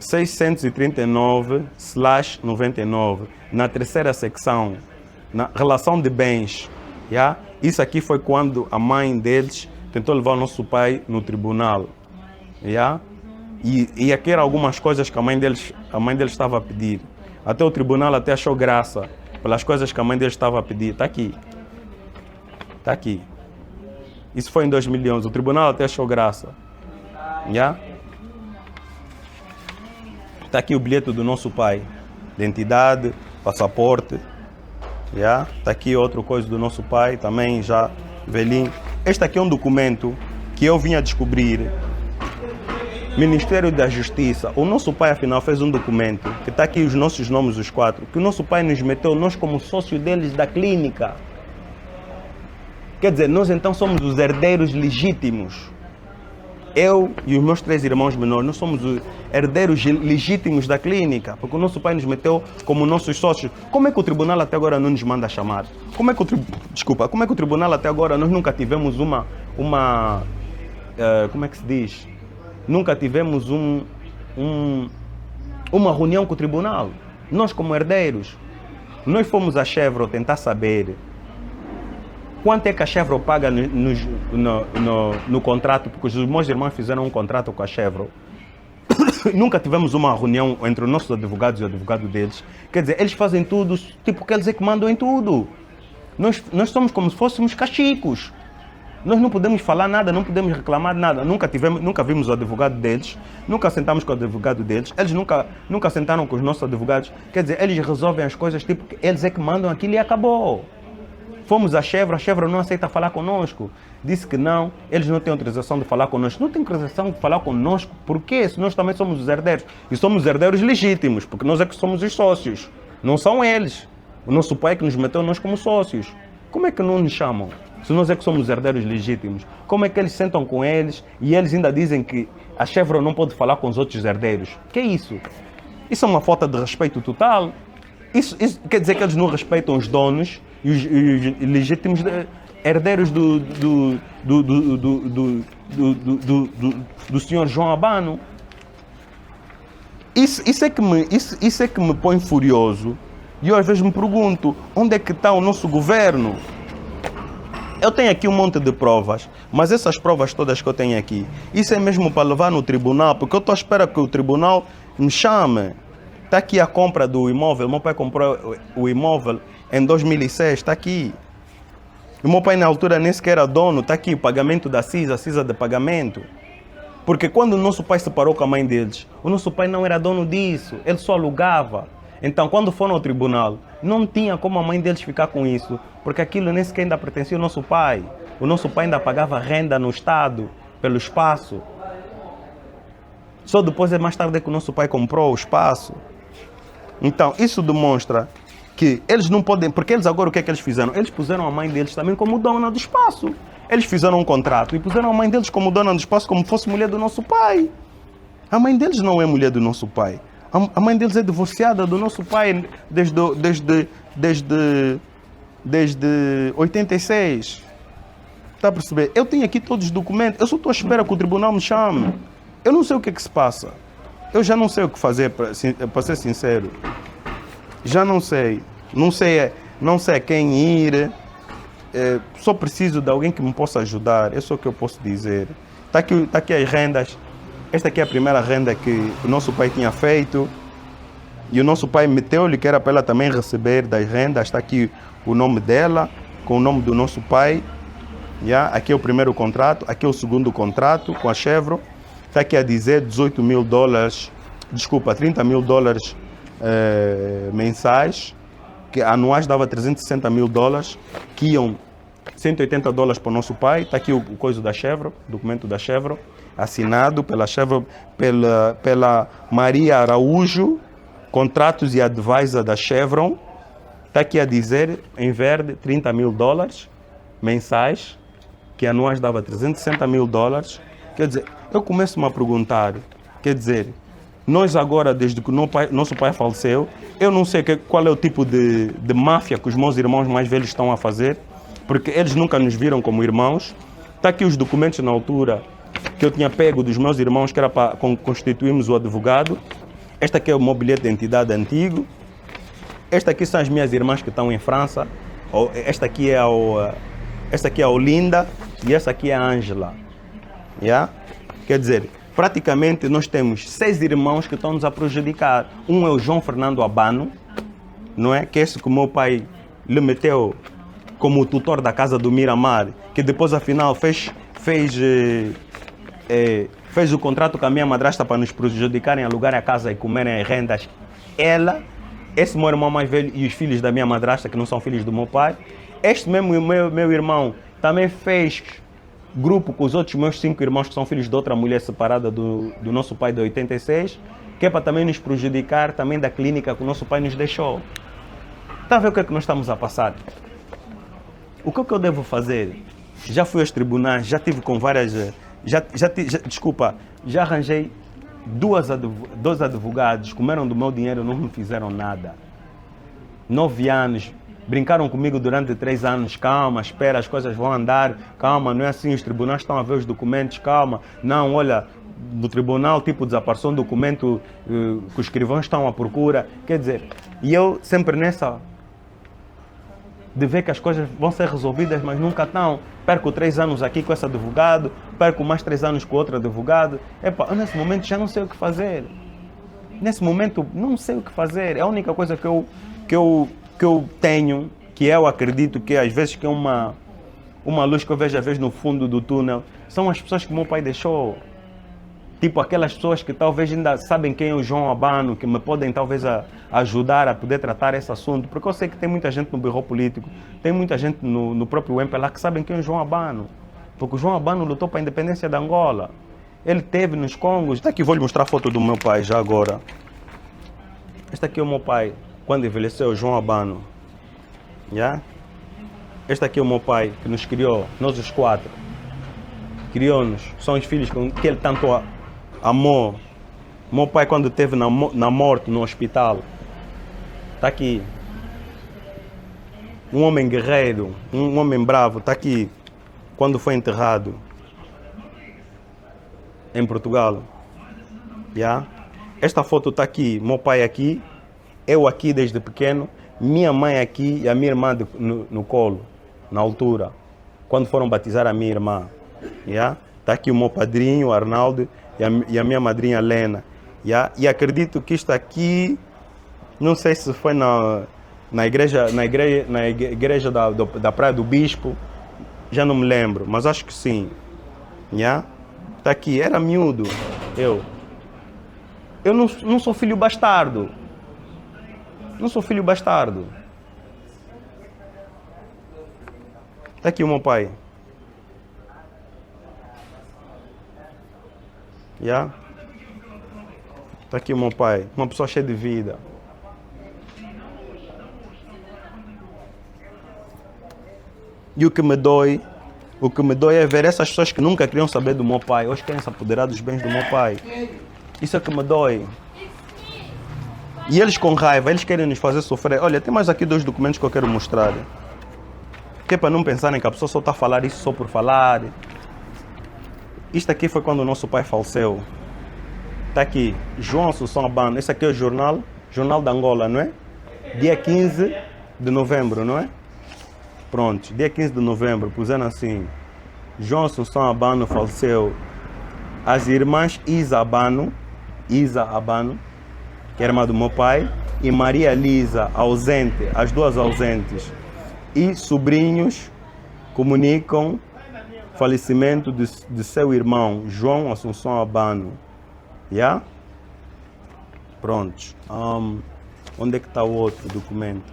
639/99, na terceira secção, na relação de bens. Yeah? Isso aqui foi quando a mãe deles tentou levar o nosso pai no tribunal. Yeah? E aqui eram algumas coisas que a mãe deles estava a pedir. Até o tribunal até achou graça pelas coisas que a mãe deles estava a pedir. Está aqui. Está aqui. Isso foi em 2011. O tribunal até achou graça. Yeah? Está aqui o bilhete do nosso pai. Identidade, passaporte. Yeah? Está aqui outra coisa do nosso pai, também já velhinho. Este aqui é um documento que eu vim a descobrir. Ministério da Justiça. O nosso pai, afinal, fez um documento que está aqui os nossos nomes, os 4, que o nosso pai nos meteu, nós como sócio deles da clínica. Quer dizer, nós então somos os herdeiros legítimos. Eu e os meus 3 irmãos menores, nós somos os herdeiros legítimos da clínica, porque o nosso pai nos meteu como nossos sócios. Como é que o tribunal até agora não nos manda chamar? Como é que o tribunal até agora nós nunca tivemos como é que se diz? Nunca tivemos uma reunião com o tribunal. Nós como herdeiros, nós fomos à Chevron tentar saber quanto é que a Chevron paga no contrato, porque os meus irmãos fizeram um contrato com a Chevron. Nunca tivemos uma reunião entre os nossos advogados e o advogado deles. Quer dizer, eles fazem tudo, tipo que eles é que mandam em tudo. Nós somos como se fôssemos cachicos. Nós não podemos falar nada, não podemos reclamar nada. Nunca vimos o advogado deles, nunca sentamos com o advogado deles, eles nunca sentaram com os nossos advogados. Quer dizer, eles resolvem as coisas tipo que eles é que mandam aquilo e acabou. Fomos à Chevron, a Chevron não aceita falar conosco. Disse que não, eles não têm autorização de falar conosco. Não têm autorização de falar conosco, por quê? Se nós também somos os herdeiros. E somos herdeiros legítimos, porque nós é que somos os sócios. Não são eles. O nosso pai é que nos meteu nós como sócios. Como é que não nos chamam? Se nós é que somos herdeiros legítimos, como é que eles sentam com eles e eles ainda dizem que a Chevron não pode falar com os outros herdeiros? Que é isso? Isso é uma falta de respeito total. Isso quer dizer que eles não respeitam os donos e os legítimos herdeiros do senhor João Abano. Isso é que me põe furioso. E eu às vezes me pergunto, onde é que está o nosso governo? Eu tenho aqui um monte de provas, mas essas provas todas que eu tenho aqui, isso é mesmo para levar no tribunal, porque eu estou à espera que o tribunal me chame. Está aqui a compra do imóvel, meu pai comprou o imóvel em 2006, está aqui. O meu pai na altura nem sequer era dono, está aqui o pagamento da CISA, a CISA de pagamento. Porque quando o nosso pai se separou com a mãe deles, o nosso pai não era dono disso, ele só alugava. Então, quando foram ao tribunal, não tinha como a mãe deles ficar com isso, porque aquilo nem sequer ainda pertencia ao nosso pai. O nosso pai ainda pagava renda no Estado, pelo espaço. Só depois, mais tarde, é que o nosso pai comprou o espaço. Então, isso demonstra que eles não podem... Porque eles agora, o que é que eles fizeram? Eles puseram a mãe deles também como dona do espaço. Eles fizeram um contrato e puseram a mãe deles como dona do espaço, como fosse mulher do nosso pai. A mãe deles não é mulher do nosso pai. A mãe deles é divorciada do nosso pai desde 86. Está a perceber? Eu tenho aqui todos os documentos. Eu só estou à espera que o tribunal me chame. Eu não sei o que é que se passa. Eu já não sei o que fazer, para ser sincero. Já não sei. Não sei a quem ir. Só preciso de alguém que me possa ajudar. É só o que eu posso dizer. Está aqui as rendas. Esta aqui é a primeira renda que o nosso pai tinha feito. E o nosso pai meteu-lhe que era para ela também receber das rendas. Está aqui o nome dela, com o nome do nosso pai. Yeah? Aqui é o primeiro contrato. Aqui é o segundo contrato com a Chevron. Está aqui a dizer 18 mil dólares, desculpa, 30 mil dólares mensais. Que anuais dava 360 mil dólares, que iam 180 dólares para o nosso pai. Está aqui o coisa da Chevron, documento da Chevron. Assinado pela Chevron, pela Maria Araújo, contratos e advisor da Chevron. Está aqui a dizer, em verde, 30 mil dólares mensais, que anuais dava 360 mil dólares. Quer dizer, eu começo-me a perguntar, quer dizer, nós agora, desde que nosso pai faleceu, eu não sei qual é o tipo de máfia que os meus irmãos mais velhos estão a fazer. porque eles nunca nos viram como irmãos. Está aqui os documentos na altura que eu tinha pego dos meus irmãos, que era para constituirmos o advogado. Este aqui é o meu bilhete de identidade antigo. Esta aqui são as minhas irmãs que estão em França. Esta aqui é a Olinda e esta aqui é a Ângela. Yeah? Quer dizer, praticamente nós temos 6 irmãos que estão nos a prejudicar. Um é o João Fernando Abano, não é? Que é esse que o meu pai lhe meteu como tutor da casa do Miramar, que depois afinal fez o contrato com a minha madrasta para nos prejudicarem, alugarem a casa e comerem as rendas. Esse meu irmão mais velho e os filhos da minha madrasta, que não são filhos do meu pai. Este mesmo meu irmão também fez grupo com os outros meus 5 irmãos que são filhos de outra mulher separada do nosso pai de 86, que é para também nos prejudicar também da clínica que o nosso pai nos deixou. Está a ver o que é que nós estamos a passar? O que é que eu devo fazer? Já fui aos tribunais, já tive com várias... Já arranjei 2 advogados, comeram do meu dinheiro, não me fizeram nada. 9 anos, brincaram comigo durante 3 anos, calma, espera, as coisas vão andar, calma, não é assim, os tribunais estão a ver os documentos, calma. Não, olha, do tribunal, tipo, desapareceu um documento que os escrivãos estão à procura. Quer dizer, e eu sempre nessa... de ver que as coisas vão ser resolvidas, mas nunca estão. Perco 3 anos aqui com esse advogado, perco mais 3 anos com outro advogado. Epa, eu nesse momento já não sei o que fazer. Nesse momento não sei o que fazer. É a única coisa que eu tenho, que eu acredito que às vezes que é uma luz que eu vejo às vezes no fundo do túnel, são as pessoas que meu pai deixou. Tipo aquelas pessoas que talvez ainda sabem quem é o João Abano, que me podem talvez ajudar a poder tratar esse assunto. Porque eu sei que tem muita gente no Bureau Político, tem muita gente no próprio MPLA que sabem quem é o João Abano. Porque o João Abano lutou para a independência da Angola. Ele teve nos Congos. Está aqui, vou lhe mostrar a foto do meu pai já agora. Este aqui é o meu pai, quando envelheceu, o João Abano. Yeah? Este aqui é o meu pai, que nos criou, nós os 4. Criou-nos, são os filhos que ele tanto amor. Meu pai, quando esteve na morte no hospital, está aqui. Um homem guerreiro, um homem bravo, está aqui. Quando foi enterrado em Portugal. Yeah? Esta foto está aqui. Meu pai aqui, eu aqui desde pequeno, minha mãe aqui e a minha irmã no colo, na altura, quando foram batizar a minha irmã. Yeah? Está aqui o meu padrinho, o Arnaldo, e a minha madrinha Lena. Yeah? E acredito que isto aqui, não sei se foi na igreja da Praia do Bispo, já não me lembro, mas acho que sim. Yeah? Está aqui, era miúdo. Eu não sou filho bastardo. Não sou filho bastardo. Está aqui o meu pai. Yeah? Está aqui o meu pai, uma pessoa cheia de vida. E o que me dói é ver essas pessoas que nunca queriam saber do meu pai, hoje querem se apoderar dos bens do meu pai. Isso é que me dói. E eles com raiva, eles querem nos fazer sofrer. Olha, tem mais aqui 2 documentos que eu quero mostrar. Que é para não pensarem que a pessoa só está a falar isso só por falar. Isto aqui foi quando o nosso pai faleceu. Está aqui, João Assunção Abano. Esse aqui é o Jornal da Angola, não é? Dia 15 de novembro, não é? Pronto, dia 15 de novembro, puseram assim. João Assunção Abano faleceu. As irmãs Isa Abano, que era irmã do meu pai, e Maria Lisa, ausente, as 2 ausentes. E sobrinhos comunicam falecimento de seu irmão, João Assunção Abano. Yeah? Pronto. Onde é que está o outro documento?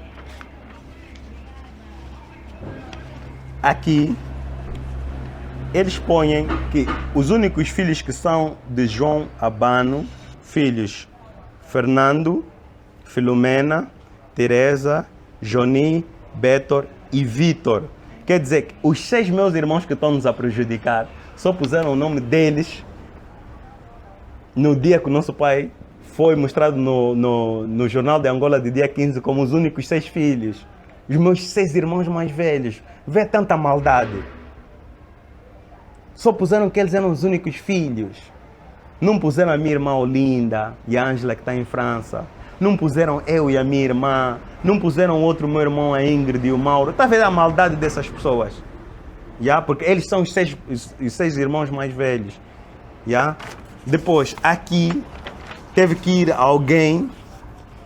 Aqui, eles põem que os únicos filhos que são de João Abano, filhos Fernando, Filomena, Teresa, Joni, Betor e Vitor. Quer dizer que os 6 meus irmãos que estão nos a prejudicar só puseram o nome deles no dia que o nosso pai foi mostrado no Jornal de Angola de dia 15 como os únicos 6 filhos. Os meus 6 irmãos mais velhos. Vê tanta maldade. Só puseram que eles eram os únicos filhos. Não puseram a minha irmã Olinda e a Ângela, que está em França. Não puseram eu e a minha irmã. Não puseram outro meu irmão, a Ingrid e o Mauro. Está vendo a maldade dessas pessoas? Porque eles são os 6 irmãos mais velhos. Depois, aqui, teve que ir alguém,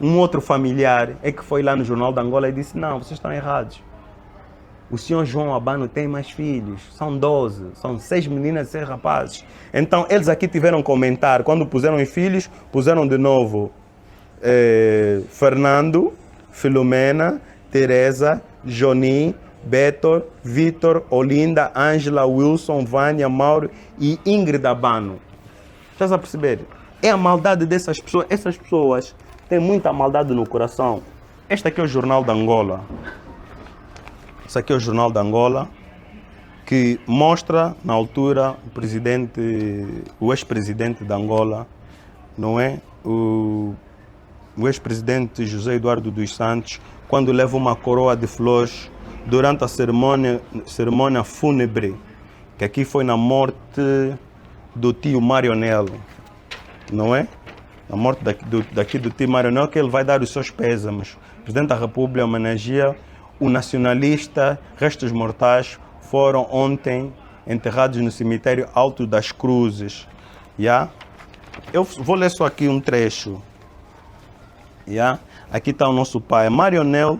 um outro familiar, que foi lá no Jornal da Angola e disse: não, vocês estão errados. O senhor João Abano tem mais filhos, são 12, são 6 meninas e 6 rapazes. Então, eles aqui tiveram que comentar. Quando puseram os filhos, puseram de novo Fernando, Filomena, Teresa, Johnny, Beto, Vitor, Olinda, Ângela, Wilson, Vânia, Mauro e Ingrid Abano. Estás a perceber? É a maldade dessas pessoas. Essas pessoas têm muita maldade no coração. Este aqui é o Jornal da Angola. Esse aqui é o Jornal da Angola, que mostra, na altura, o ex-presidente da Angola, não é? O ex-presidente José Eduardo dos Santos, quando leva uma coroa de flores durante a cerimônia fúnebre, que aqui foi na morte do tio Marionel, não é? A morte daqui do tio Marionel, que ele vai dar os seus pésames. O presidente da República homenageia o nacionalista. Restos mortais foram ontem enterrados no cemitério Alto das Cruzes. Eu vou ler só aqui um trecho. Aqui está o nosso pai. Marionel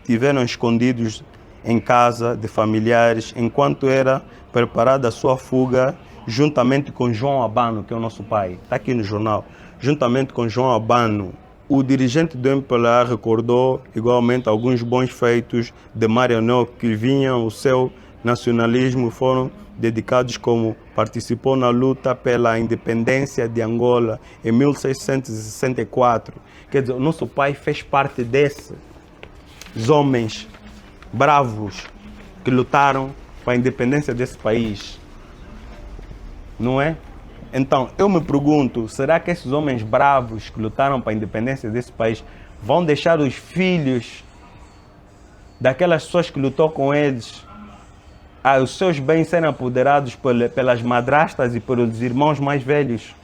tiveram escondidos em casa de familiares enquanto era preparada a sua fuga, juntamente com João Abano, que é o nosso pai. Está aqui no jornal. Juntamente com João Abano. O dirigente do MPLA recordou igualmente alguns bons feitos de Marionel que vinham o seu nacionalismo, foram dedicados como participou na luta pela independência de Angola em 1664. Quer dizer, o nosso pai fez parte desses homens bravos que lutaram para a independência desse país. Não é? Então, eu me pergunto, será que esses homens bravos que lutaram para a independência desse país vão deixar os filhos daquelas pessoas que lutou com eles, os seus bens serem apoderados pelas madrastas e pelos irmãos mais velhos?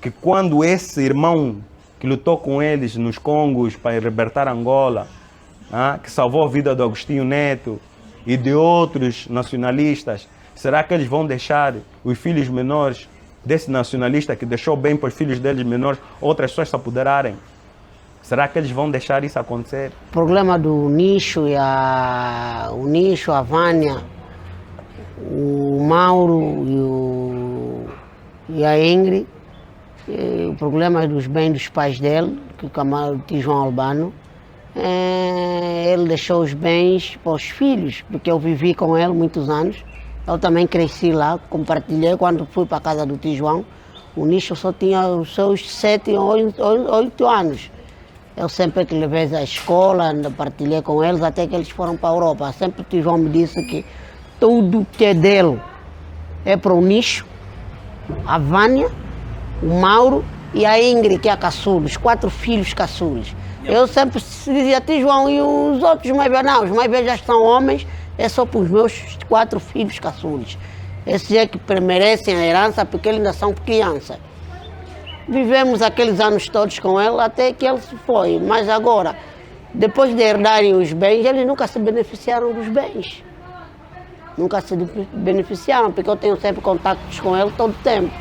Que quando esse irmão que lutou com eles nos Congos para libertar Angola, que salvou a vida do Agostinho Neto e de outros nacionalistas, será que eles vão deixar os filhos menores desse nacionalista que deixou bem para os filhos deles menores outras pessoas se apoderarem? Será que eles vão deixar isso acontecer? O problema do nicho, a Vânia, o Mauro e a Ingrid, o problema dos bens dos pais dele, que o tio João Albano, ele deixou os bens para os filhos, porque eu vivi com ele muitos anos. Eu também cresci lá, compartilhei. Quando fui para a casa do tio João, o nicho só tinha os seus 7 ou 8 anos. Eu sempre que levei à escola, partilhei com eles, até que eles foram para a Europa. Sempre o tio João me disse que tudo que é dele é para o nicho, a Vânia, o Mauro e a Ingrid, que é a caçula, os 4 filhos caçulas. Eu sempre dizia, tio João, e os outros mais velhos? Não, os mais velhos já são homens, é só para os meus 4 filhos caçulas. Esses é que merecem a herança porque eles ainda são crianças. Vivemos aqueles anos todos com ele até que ele se foi. Mas agora, depois de herdarem os bens, eles nunca se beneficiaram dos bens. Nunca se beneficiaram, porque eu tenho sempre contactos com ele todo o tempo.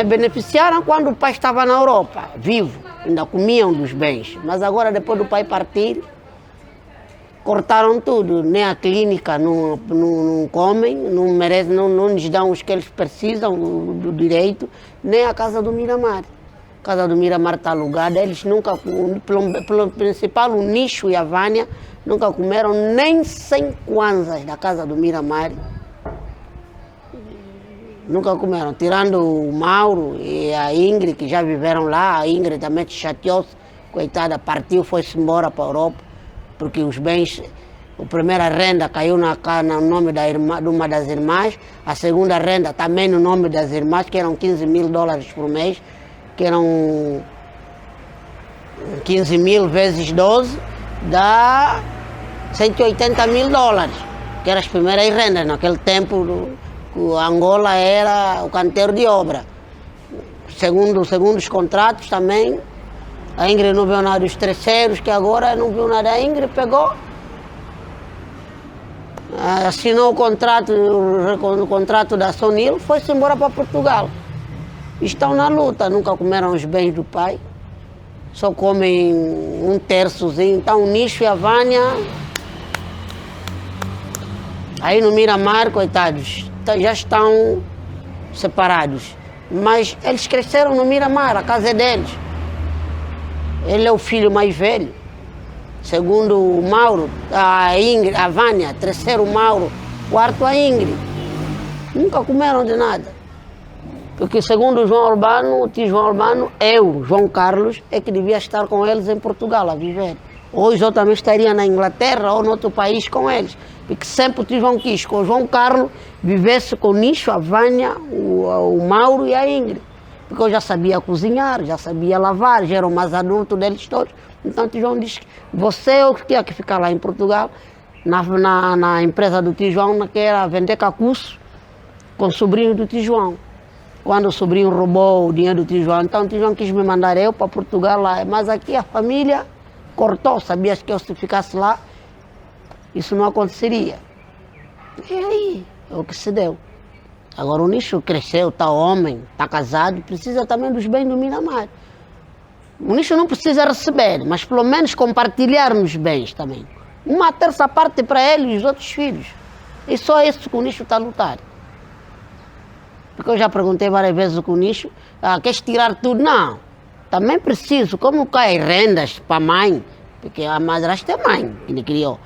Beneficiaram quando o pai estava na Europa, vivo, ainda comiam dos bens. Mas agora, depois do pai partir, cortaram tudo. Nem a clínica não comem, não merecem, não lhes dão os que eles precisam do direito, nem a casa do Miramar. A casa do Miramar está alugada, eles nunca, pelo principal, o Nicho e a Vânia, nunca comeram nem 100 kwanzas da casa do Miramar. Nunca comeram, tirando o Mauro e a Ingrid, que já viveram lá. A Ingrid também chateou-se, coitada, partiu, foi-se embora para a Europa, porque os bens, a primeira renda caiu no nome de uma das irmãs, a segunda renda também no nome das irmãs, que eram $15.000 por mês, que eram 15 mil vezes 12 dá 180 mil dólares, que eram as primeiras rendas. Naquele tempo, o Angola era o canteiro de obra. Segundo os contratos também, a Ingrid não viu nada dos terceiros, que agora não viu nada. A Ingrid pegou, assinou o contrato da Sonil, foi-se embora para Portugal. Estão na luta, nunca comeram os bens do pai, só comem um terçozinho. Então o Nicho e a Vânia, aí no Miramar, coitados, já estão separados. Mas eles cresceram no Miramar, a casa é deles. Ele é o filho mais velho. Segundo o Mauro, a Ingrid, a Vânia, terceiro o Mauro, quarto a Ingrid. Nunca comeram de nada. Porque segundo o João Albano, o tio João Albano, eu, João Carlos, é que devia estar com eles em Portugal a viver. Hoje eu também estaria na Inglaterra ou noutro país com eles. Porque sempre o tio João quis que o João Carlos vivesse com o Nicho, a Vânia, o Mauro e a Ingrid. Porque eu já sabia cozinhar, já sabia lavar, já era o mais adulto deles todos. Então o tio João disse que você eu tinha que ficar lá em Portugal, na empresa do tio João, que era vender cacuço com o sobrinho do tio João. Quando o sobrinho roubou o dinheiro do tio João, então o tio João quis me mandar eu para Portugal lá. Mas aqui a família cortou, sabias que eu se ficasse lá, isso não aconteceria. E aí, é o que se deu. Agora o Nicho cresceu, está homem, está casado, precisa também dos bens do Miramar. O Nicho não precisa receber, mas pelo menos compartilhar nos bens também. Uma terça parte para ele e os outros filhos. E só isso que o Nicho está a lutar. Porque eu já perguntei várias vezes com o Nicho, queres tirar tudo? Não, também preciso, como cai rendas para a mãe, porque a madrasta é mãe que lhe criou,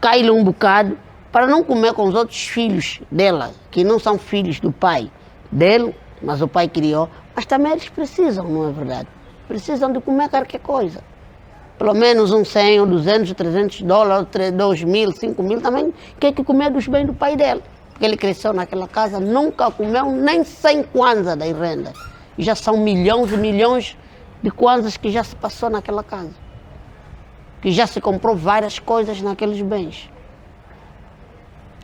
cai-lhe um bocado para não comer com os outros filhos dela, que não são filhos do pai dele, mas o pai criou, mas também eles precisam, não é verdade? Precisam de comer qualquer coisa. Pelo menos uns 100, ou 200, 300 dólares, 2 mil, 5 mil, também quer que comer dos bens do pai dele. Porque ele cresceu naquela casa, nunca comeu nem 100 kwanzas das rendas. E já são milhões e milhões de kwanzas que já se passou naquela casa. Que já se comprou várias coisas naqueles bens.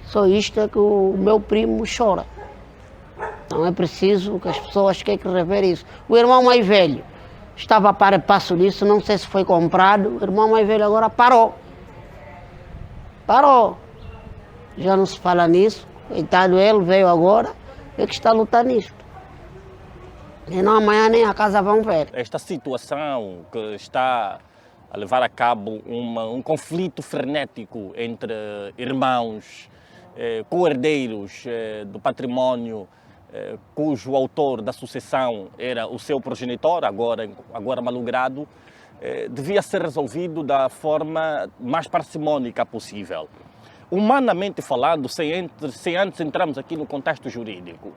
Só isto é que o meu primo chora. Então é preciso que as pessoas tenham que rever isso. O irmão mais velho estava para passo disso, não sei se foi comprado. O irmão mais velho agora parou. Parou. Já não se fala nisso. Coitado, ele veio agora, é que está a lutar nisto. E não amanhã nem a casa vão ver. Esta situação que está a levar a cabo um conflito frenético entre irmãos, co-herdeiros do património, cujo autor da sucessão era o seu progenitor, agora malogrado, devia ser resolvido da forma mais parcimônica possível. Humanamente falando, sem antes entrarmos aqui no contexto jurídico,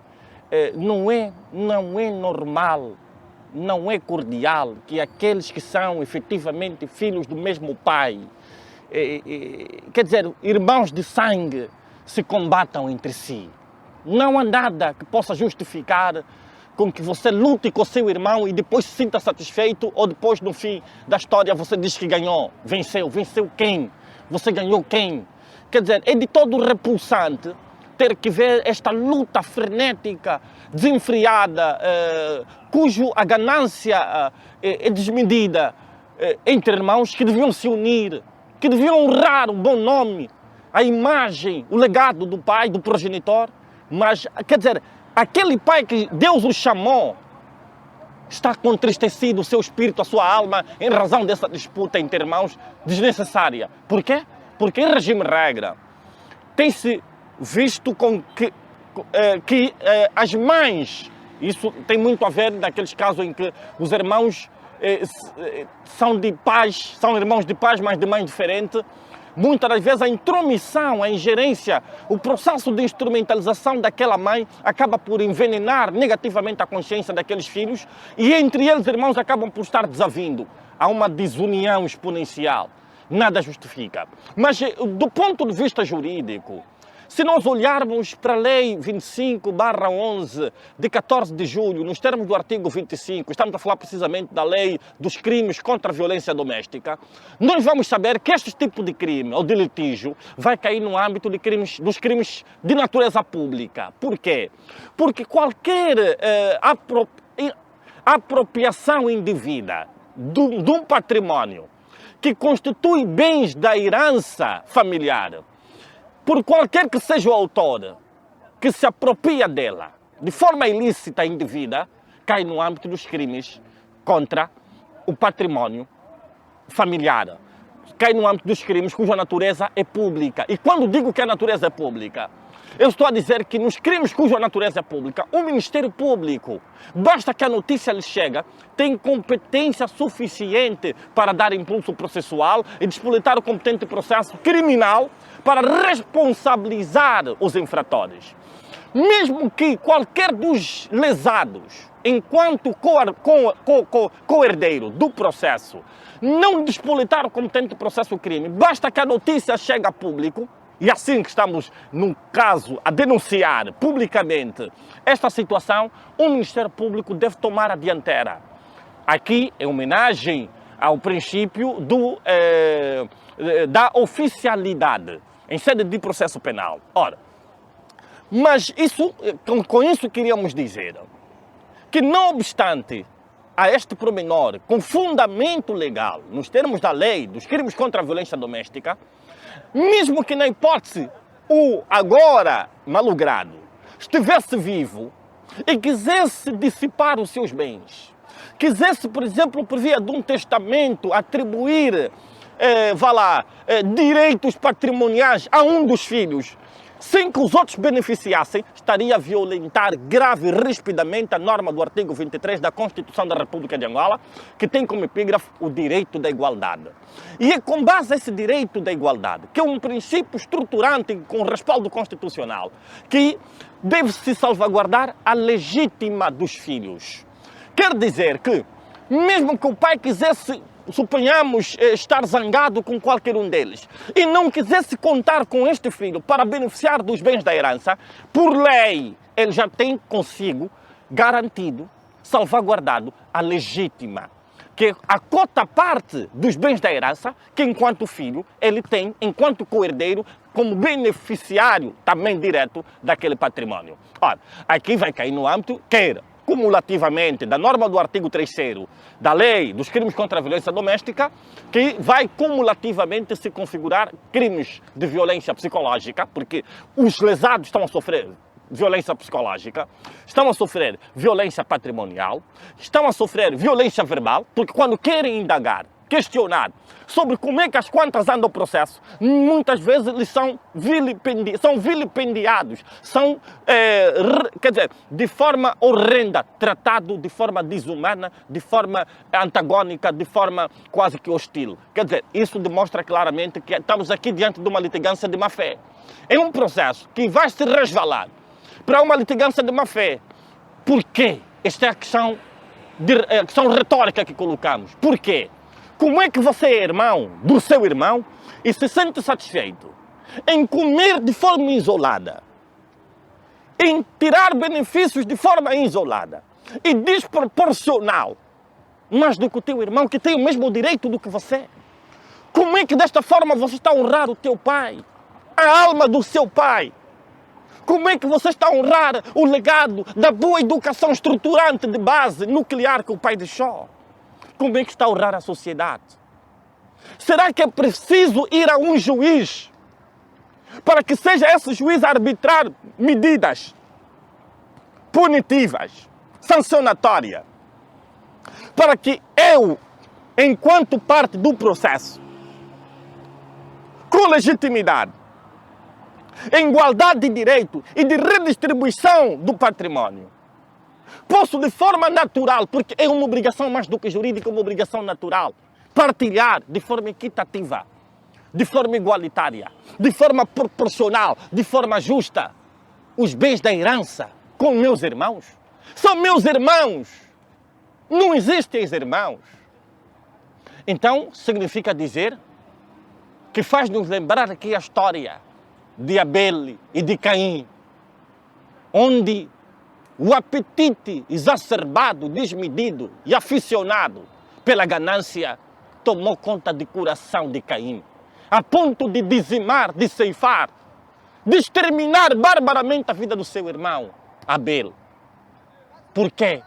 não é normal, não é cordial que aqueles que são efetivamente filhos do mesmo pai, quer dizer, irmãos de sangue, se combatam entre si. Não há nada que possa justificar com que você lute com seu irmão e depois se sinta satisfeito, ou depois, no fim da história, você diz que ganhou, venceu. Venceu quem? Você ganhou quem? Quer dizer, é de todo repulsante ter que ver esta luta frenética, desenfreada, cujo a ganância é desmedida entre irmãos que deviam se unir, que deviam honrar o bom nome, a imagem, o legado do pai, do progenitor. Mas, quer dizer, aquele pai que Deus o chamou está contristecido o seu espírito, a sua alma, em razão dessa disputa entre irmãos desnecessária. Por quê? Porque em regime regra tem-se visto com que as mães, isso tem muito a ver naqueles casos em que os irmãos são irmãos de pais, mas de mãe diferente. Muitas das vezes a intromissão, a ingerência, o processo de instrumentalização daquela mãe acaba por envenenar negativamente a consciência daqueles filhos e entre eles irmãos acabam por estar desavindo. Há uma desunião exponencial. Nada justifica. Mas do ponto de vista jurídico, Se nós olharmos para a Lei 25/11, de 14 de julho, nos termos do artigo 25, estamos a falar precisamente da Lei dos crimes contra a violência doméstica, nós vamos saber que este tipo de crime ou de litígio vai cair no âmbito dos crimes de natureza pública. Por quê? Porque qualquer apropriação indevida de um património que constitui bens da herança familiar, por qualquer que seja o autor que se apropria dela de forma ilícita e indevida, cai no âmbito dos crimes contra o património familiar. Cai no âmbito dos crimes cuja natureza é pública. E quando digo que a natureza é pública, eu estou a dizer que nos crimes cuja natureza é pública, o Ministério Público, basta que a notícia lhe chegue, tem competência suficiente para dar impulso processual e dispositar o competente processo criminal para responsabilizar os infratores. Mesmo que qualquer dos lesados, enquanto co-herdeiro do processo, não dispositar o competente processo crime, basta que a notícia chegue a público, e assim que estamos, num caso, a denunciar publicamente esta situação, o Ministério Público deve tomar a dianteira. Aqui é homenagem ao princípio da oficialidade em sede de processo penal. Ora, mas com isso queríamos dizer que, não obstante a este pormenor, com fundamento legal, nos termos da lei dos crimes contra a violência doméstica, mesmo que na hipótese o agora malogrado estivesse vivo e quisesse dissipar os seus bens, quisesse, por exemplo, por via de um testamento, atribuir, direitos patrimoniais a um dos filhos, sem que os outros beneficiassem, estaria a violentar grave e rispidamente a norma do artigo 23 da Constituição da República de Angola, que tem como epígrafe o direito da igualdade. E é com base a esse direito da igualdade, que é um princípio estruturante com respaldo constitucional, que deve-se salvaguardar a legítima dos filhos. Quer dizer que, mesmo que o pai quisesse, suponhamos, estar zangado com qualquer um deles e não quisesse contar com este filho para beneficiar dos bens da herança, por lei, ele já tem consigo garantido, salvaguardado a legítima, que é a cota parte dos bens da herança que, enquanto filho, ele tem, enquanto co-herdeiro, como beneficiário também direto daquele património. Ora, aqui vai cair no âmbito, quer cumulativamente da norma do artigo 3º da lei dos crimes contra a violência doméstica, que vai cumulativamente se configurar crimes de violência psicológica, porque os lesados estão a sofrer violência psicológica, estão a sofrer violência patrimonial, estão a sofrer violência verbal, porque quando querem indagar, questionar sobre como é que as contas andam o processo, muitas vezes eles são vilipendiados, são, de forma horrenda, tratados de forma desumana, de forma antagônica, de forma quase que hostil. Quer dizer, isso demonstra claramente que estamos aqui diante de uma litigância de má-fé. É um processo que vai se resvalar para uma litigância de má-fé. Por quê? Esta é a questão retórica que colocamos. Por quê? Como é que você é irmão do seu irmão e se sente satisfeito em comer de forma isolada, em tirar benefícios de forma isolada e desproporcional, mais do que o teu irmão que tem o mesmo direito do que você? Como é que desta forma você está a honrar o teu pai, a alma do seu pai? Como é que você está a honrar o legado da boa educação estruturante de base nuclear que o pai deixou? Como é que está a honrar a sociedade? Será que é preciso ir a um juiz para que seja esse juiz a arbitrar medidas punitivas, sancionatórias, para que eu, enquanto parte do processo, com legitimidade, em igualdade de direito e de redistribuição do património, posso de forma natural, porque é uma obrigação mais do que jurídica, uma obrigação natural, partilhar de forma equitativa, de forma igualitária, de forma proporcional, de forma justa, os bens da herança com meus irmãos? São meus irmãos, não existem irmãos. Então, significa dizer que faz-nos lembrar aqui a história de Abel e de Caim, onde o apetite exacerbado, desmedido e aficionado pela ganância tomou conta do coração de Caim, a ponto de dizimar, de ceifar, de exterminar barbaramente a vida do seu irmão Abel. Por quê?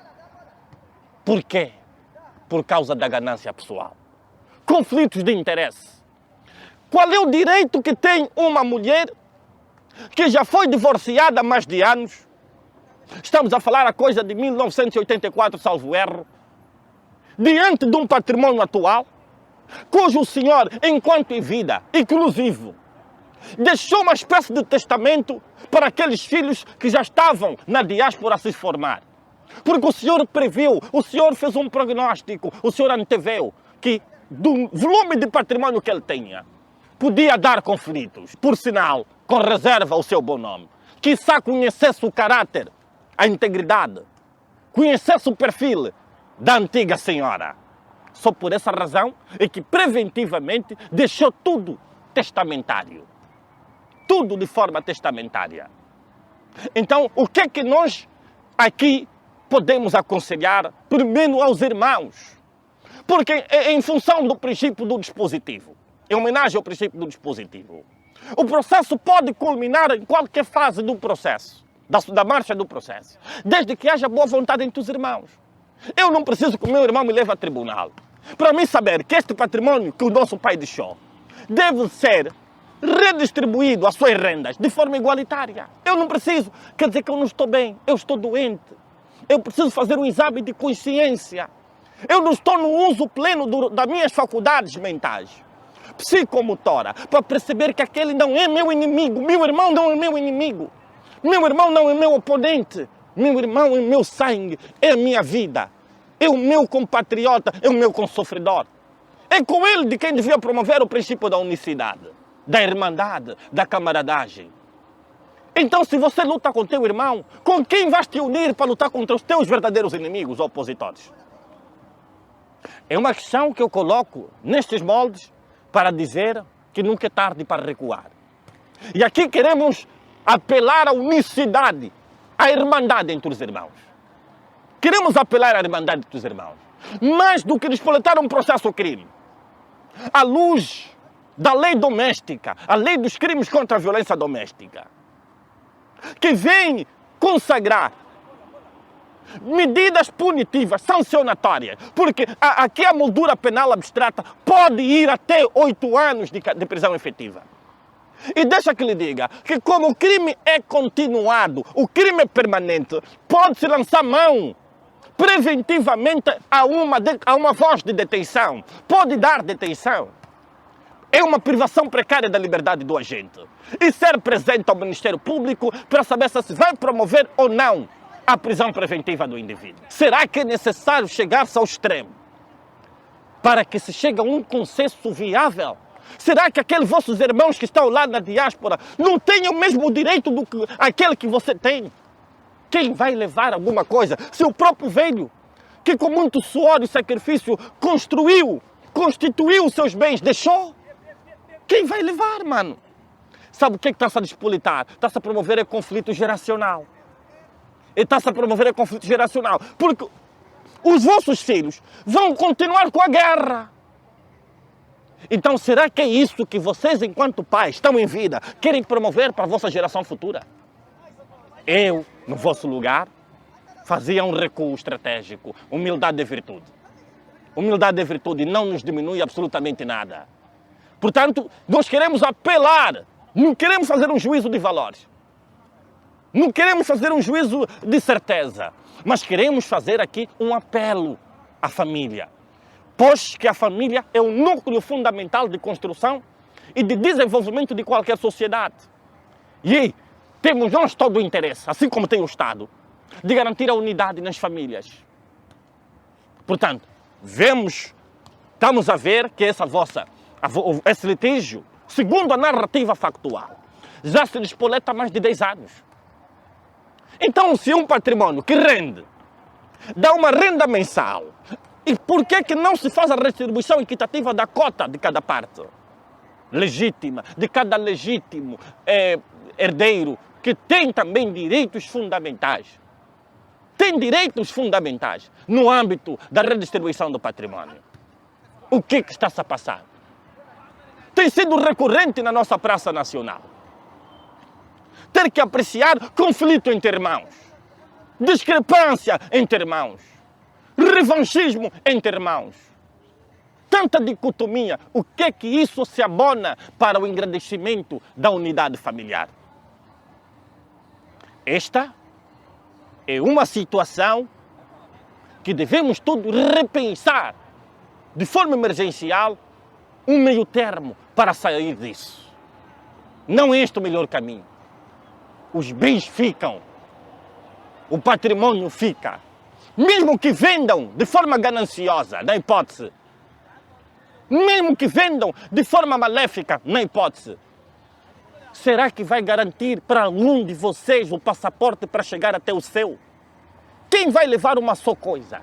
Por quê? Por causa da ganância pessoal. Conflitos de interesse. Qual é o direito que tem uma mulher que já foi divorciada há mais de anos? Estamos a falar a coisa de 1984, salvo erro, diante de um patrimônio atual, cujo senhor, enquanto em vida, inclusive, deixou uma espécie de testamento para aqueles filhos que já estavam na diáspora a se formar. Porque o senhor previu, o senhor fez um prognóstico, o senhor anteveu que do volume de patrimônio que ele tinha, podia dar conflitos. Por sinal, com reserva ao seu bom nome. Quiçá conhecesse o caráter, a integridade, conhecesse o perfil da antiga senhora. Só por essa razão é que preventivamente deixou tudo testamentário. Tudo de forma testamentária. Então, o que é que nós aqui podemos aconselhar, primeiro aos irmãos? Porque é em função do princípio do dispositivo, em homenagem ao princípio do dispositivo, o processo pode culminar em qualquer fase do processo, da marcha do processo, desde que haja boa vontade entre os irmãos. Eu não preciso que o meu irmão me leve a tribunal para mim saber que este patrimônio que o nosso pai deixou deve ser redistribuído às suas rendas de forma igualitária. Eu não preciso, quer dizer que eu não estou bem, eu estou doente. Eu preciso fazer um exame de consciência. Eu não estou no uso pleno das minhas faculdades mentais, psicomotora, para perceber que aquele não é meu inimigo, meu irmão não é meu inimigo, meu irmão não é meu oponente, meu irmão é meu sangue, é a minha vida, é o meu compatriota, é o meu consofredor. É com ele de quem devia promover o princípio da unicidade, da irmandade, da camaradagem. Então, se você luta com teu irmão, com quem vais te unir para lutar contra os teus verdadeiros inimigos, opositores? É uma questão que eu coloco nestes moldes para dizer que nunca é tarde para recuar. E aqui queremos apelar à unicidade, à irmandade entre os irmãos. Queremos apelar à irmandade entre os irmãos. Mais do que despoletar um processo crime, à luz da lei doméstica, a lei dos crimes contra a violência doméstica, que vem consagrar medidas punitivas, sancionatórias, porque aqui a moldura penal abstrata pode ir até 8 anos de prisão efetiva. E deixa que lhe diga que como o crime é continuado, o crime é permanente, pode-se lançar mão preventivamente a uma voz de detenção, pode dar detenção. É uma privação precária da liberdade do agente. E ser presente ao Ministério Público para saber se vai promover ou não a prisão preventiva do indivíduo. Será que é necessário chegar-se ao extremo para que se chegue a um consenso viável? Será que aqueles vossos irmãos que estão lá na diáspora não têm o mesmo direito do que aquele que você tem? Quem vai levar alguma coisa? Se o próprio velho, que com muito suor e sacrifício constituiu os seus bens, deixou? Quem vai levar, mano? Sabe o que está-se a despolitar? Está-se a promover o conflito geracional. Está-se a promover o conflito geracional. Porque os vossos filhos vão continuar com a guerra. Então, será que é isso que vocês, enquanto pais, estão em vida, querem promover para a vossa geração futura? Eu, no vosso lugar, fazia um recuo estratégico. Humildade é virtude. Humildade é virtude e não nos diminui absolutamente nada. Portanto, nós queremos apelar, não queremos fazer um juízo de valores. Não queremos fazer um juízo de certeza, mas queremos fazer aqui um apelo à família. Pois que a família é o núcleo fundamental de construção e de desenvolvimento de qualquer sociedade. E aí, temos nós todo o interesse, assim como tem o Estado, de garantir a unidade nas famílias. Portanto, estamos a ver que esse litígio, segundo a narrativa factual, já se despoleta há mais de 10 anos. Então, se um patrimônio que rende, dá uma renda mensal, e por que não se faz a redistribuição equitativa da cota de cada parte? legítima, de cada legítimo herdeiro, que tem também direitos fundamentais. Tem direitos fundamentais no âmbito da redistribuição do património. O que está se a passar? Tem sido recorrente na nossa Praça Nacional ter que apreciar conflito entre irmãos, discrepância entre irmãos, revanchismo entre irmãos. Tanta dicotomia, o que é que isso se abona para o engrandecimento da unidade familiar? Esta é uma situação que devemos todos repensar de forma emergencial um meio termo para sair disso. Não é este o melhor caminho. Os bens ficam, o patrimônio fica. Mesmo que vendam de forma gananciosa, na hipótese. Mesmo que vendam de forma maléfica, na hipótese. Será que vai garantir para algum de vocês o passaporte para chegar até o céu? Quem vai levar uma só coisa?